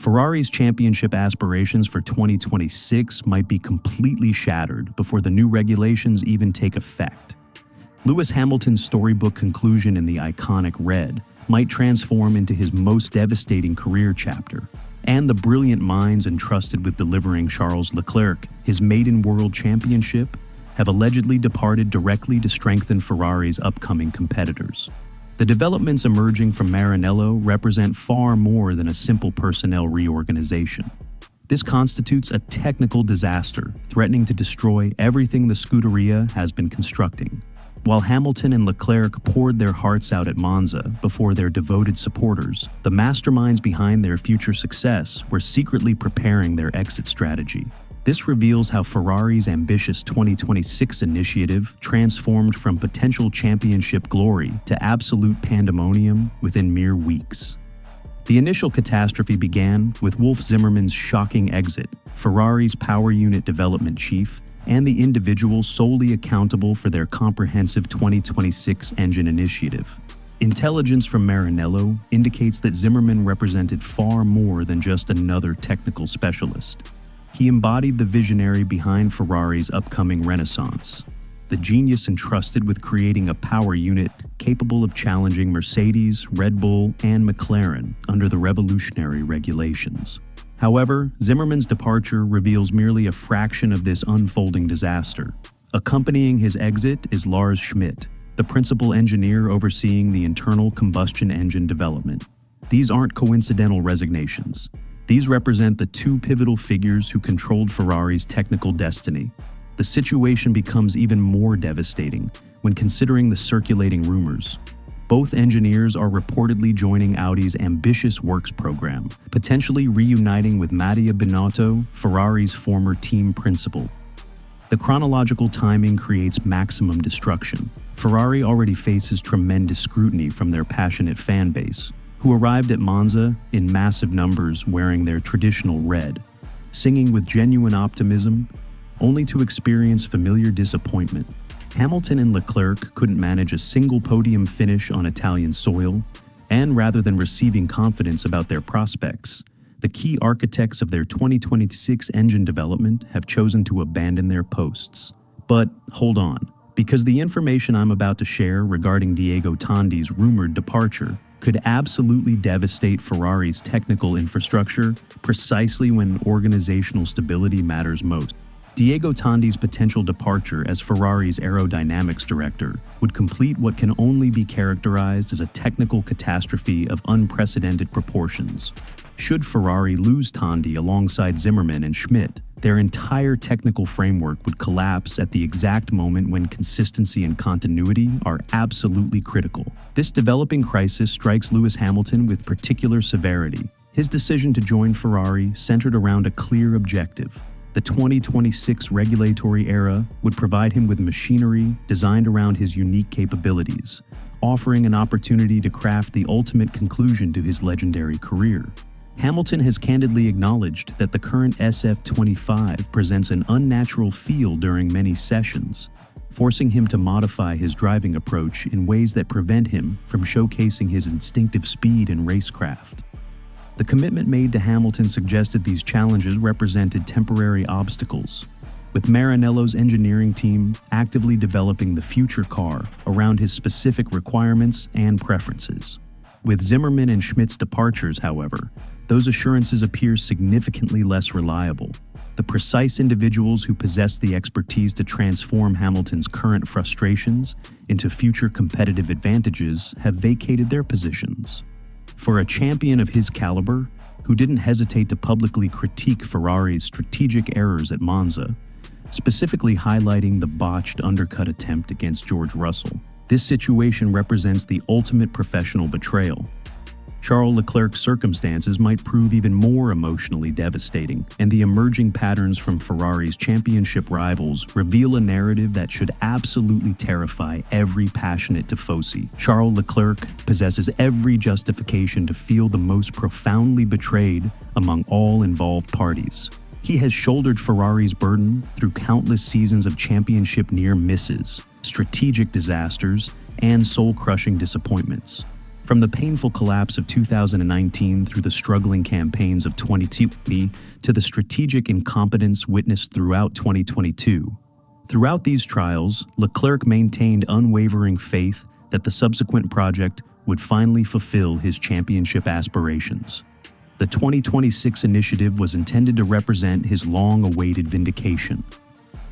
Ferrari's championship aspirations for 2026 might be completely shattered before the new regulations even take effect. Lewis Hamilton's storybook conclusion in the iconic red might transform into his most devastating career chapter, and the brilliant minds entrusted with delivering Charles Leclerc his maiden world championship have allegedly departed directly to strengthen Ferrari's upcoming competitors. The developments emerging from Maranello represent far more than a simple personnel reorganization. This constitutes a technical disaster threatening to destroy everything the Scuderia has been constructing. While Hamilton and Leclerc poured their hearts out at Monza before their devoted supporters, the masterminds behind their future success were secretly preparing their exit strategy. This reveals how Ferrari's ambitious 2026 initiative transformed from potential championship glory to absolute pandemonium within mere weeks. The initial catastrophe began with Wolf Zimmermann's shocking exit, Ferrari's power unit development chief, and the individual solely accountable for their comprehensive 2026 engine initiative. Intelligence from Maranello indicates that Zimmermann represented far more than just another technical specialist. He embodied the visionary behind Ferrari's upcoming renaissance, the genius entrusted with creating a power unit capable of challenging Mercedes, Red Bull, and McLaren under the revolutionary regulations. However, Zimmermann's departure reveals merely a fraction of this unfolding disaster. Accompanying his exit is Lars Schmidt, the principal engineer overseeing the internal combustion engine development. These aren't coincidental resignations. These represent the two pivotal figures who controlled Ferrari's technical destiny. The situation becomes even more devastating when considering the circulating rumors. Both engineers are reportedly joining Audi's ambitious works program, potentially reuniting with Mattia Binotto, Ferrari's former team principal. The chronological timing creates maximum destruction. Ferrari already faces tremendous scrutiny from their passionate fan base, who arrived at Monza in massive numbers wearing their traditional red, singing with genuine optimism, only to experience familiar disappointment. Hamilton and Leclerc couldn't manage a single podium finish on Italian soil, and rather than receiving confidence about their prospects, the key architects of their 2026 engine development have chosen to abandon their posts. But hold on, because the information I'm about to share regarding Diego Tandi's rumored departure could absolutely devastate Ferrari's technical infrastructure precisely when organizational stability matters most. Diego Tandi's potential departure as Ferrari's aerodynamics director would complete what can only be characterized as a technical catastrophe of unprecedented proportions. Should Ferrari lose Tandi alongside Zimmermann and Schmidt, their entire technical framework would collapse at the exact moment when consistency and continuity are absolutely critical. This developing crisis strikes Lewis Hamilton with particular severity. His decision to join Ferrari centered around a clear objective. The 2026 regulatory era would provide him with machinery designed around his unique capabilities, offering an opportunity to craft the ultimate conclusion to his legendary career. Hamilton has candidly acknowledged that the current SF25 presents an unnatural feel during many sessions, forcing him to modify his driving approach in ways that prevent him from showcasing his instinctive speed and racecraft. The commitment made to Hamilton suggested these challenges represented temporary obstacles, with Maranello's engineering team actively developing the future car around his specific requirements and preferences. With Zimmermann and Schmidt's departures, however, those assurances appear significantly less reliable. The precise individuals who possess the expertise to transform Hamilton's current frustrations into future competitive advantages have vacated their positions. For a champion of his caliber, who didn't hesitate to publicly critique Ferrari's strategic errors at Monza, specifically highlighting the botched undercut attempt against George Russell, this situation represents the ultimate professional betrayal. Charles Leclerc's circumstances might prove even more emotionally devastating, and the emerging patterns from Ferrari's championship rivals reveal a narrative that should absolutely terrify every passionate tifosi. Charles Leclerc possesses every justification to feel the most profoundly betrayed among all involved parties. He has shouldered Ferrari's burden through countless seasons of championship near misses, strategic disasters, and soul-crushing disappointments. From the painful collapse of 2019 through the struggling campaigns of 2020 to the strategic incompetence witnessed throughout 2022. Throughout these trials, Leclerc maintained unwavering faith that the subsequent project would finally fulfill his championship aspirations. The 2026 initiative was intended to represent his long-awaited vindication,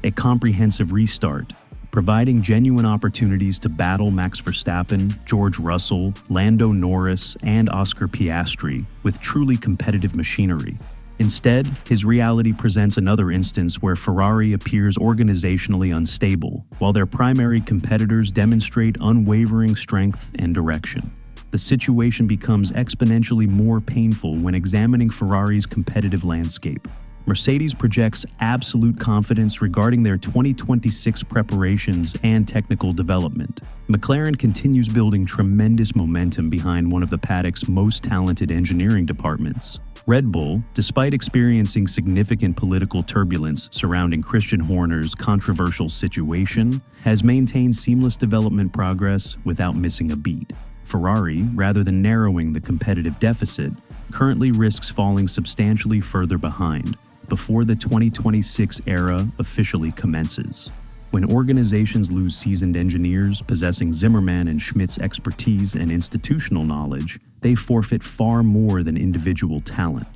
a comprehensive restart, providing genuine opportunities to battle Max Verstappen, George Russell, Lando Norris, and Oscar Piastri with truly competitive machinery. Instead, his reality presents another instance where Ferrari appears organizationally unstable, while their primary competitors demonstrate unwavering strength and direction. The situation becomes exponentially more painful when examining Ferrari's competitive landscape. Mercedes projects absolute confidence regarding their 2026 preparations and technical development. McLaren continues building tremendous momentum behind one of the paddock's most talented engineering departments. Red Bull, despite experiencing significant political turbulence surrounding Christian Horner's controversial situation, has maintained seamless development progress without missing a beat. Ferrari, rather than narrowing the competitive deficit, currently risks falling substantially further behind before the 2026 era officially commences. When organizations lose seasoned engineers possessing Zimmerman and Schmidt's expertise and institutional knowledge, they forfeit far more than individual talent.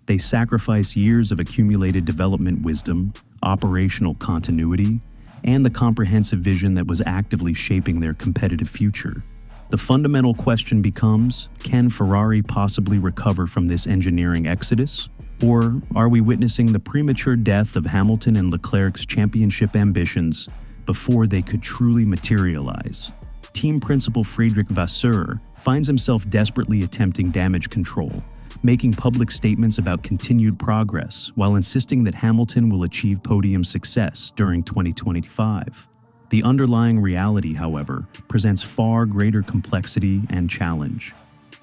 They sacrifice years of accumulated development wisdom, operational continuity, and the comprehensive vision that was actively shaping their competitive future. The fundamental question becomes, can Ferrari possibly recover from this engineering exodus? Or are we witnessing the premature death of Hamilton and Leclerc's championship ambitions before they could truly materialize? Team principal Friedrich Vasseur finds himself desperately attempting damage control, making public statements about continued progress while insisting that Hamilton will achieve podium success during 2025. The underlying reality, however, presents far greater complexity and challenge.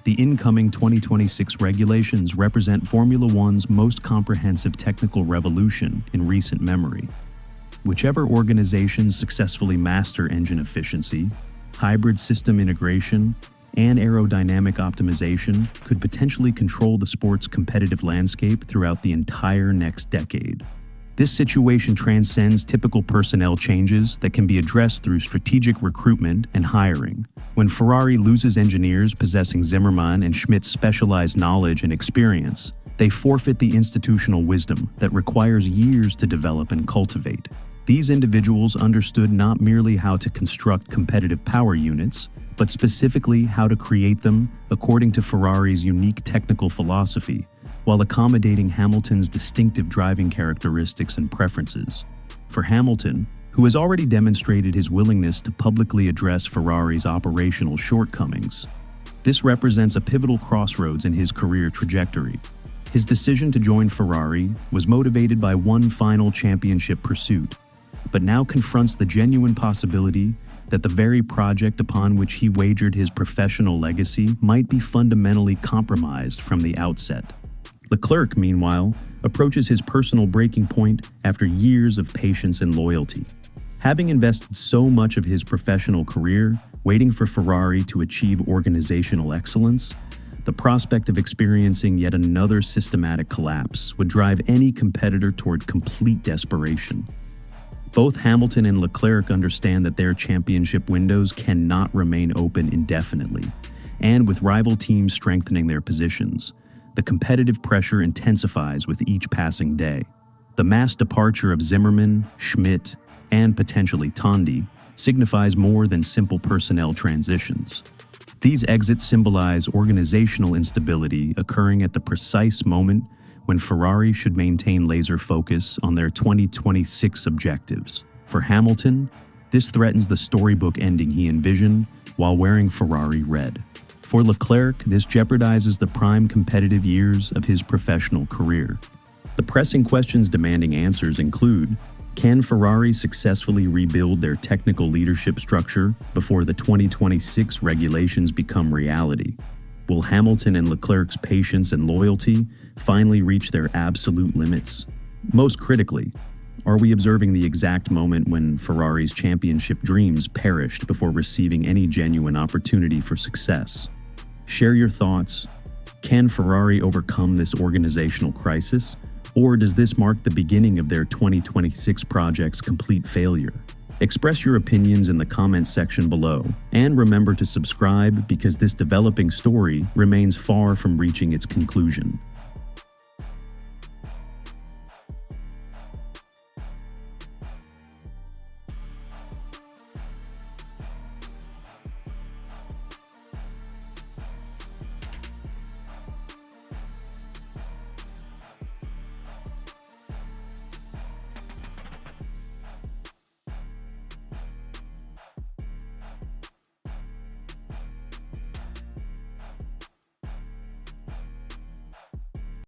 The incoming 2026 regulations represent Formula One's most comprehensive technical revolution in recent memory. Whichever organizations successfully master engine efficiency, hybrid system integration, and aerodynamic optimization could potentially control the sport's competitive landscape throughout the entire next decade. This situation transcends typical personnel changes that can be addressed through strategic recruitment and hiring. When Ferrari loses engineers possessing Zimmerman and Schmidt's specialized knowledge and experience, they forfeit the institutional wisdom that requires years to develop and cultivate. These individuals understood not merely how to construct competitive power units, but specifically how to create them according to Ferrari's unique technical philosophy, while accommodating Hamilton's distinctive driving characteristics and preferences. For Hamilton, who has already demonstrated his willingness to publicly address Ferrari's operational shortcomings, this represents a pivotal crossroads in his career trajectory. His decision to join Ferrari was motivated by one final championship pursuit, but now confronts the genuine possibility that the very project upon which he wagered his professional legacy might be fundamentally compromised from the outset. Leclerc, meanwhile, approaches his personal breaking point after years of patience and loyalty. Having invested so much of his professional career waiting for Ferrari to achieve organizational excellence, the prospect of experiencing yet another systematic collapse would drive any competitor toward complete desperation. Both Hamilton and Leclerc understand that their championship windows cannot remain open indefinitely, and with rival teams strengthening their positions, the competitive pressure intensifies with each passing day. The mass departure of Zimmerman, Schmidt, and potentially Tondi signifies more than simple personnel transitions. These exits symbolize organizational instability occurring at the precise moment when Ferrari should maintain laser focus on their 2026 objectives. For Hamilton, this threatens the storybook ending he envisioned while wearing Ferrari red. For Leclerc, this jeopardizes the prime competitive years of his professional career. The pressing questions demanding answers include: can Ferrari successfully rebuild their technical leadership structure before the 2026 regulations become reality? Will Hamilton and Leclerc's patience and loyalty finally reach their absolute limits? Most critically, are we observing the exact moment when Ferrari's championship dreams perished before receiving any genuine opportunity for success? Share your thoughts. Can Ferrari overcome this organizational crisis? Or does this mark the beginning of their 2026 project's complete failure? Express your opinions in the comments section below, and remember to subscribe because this developing story remains far from reaching its conclusion.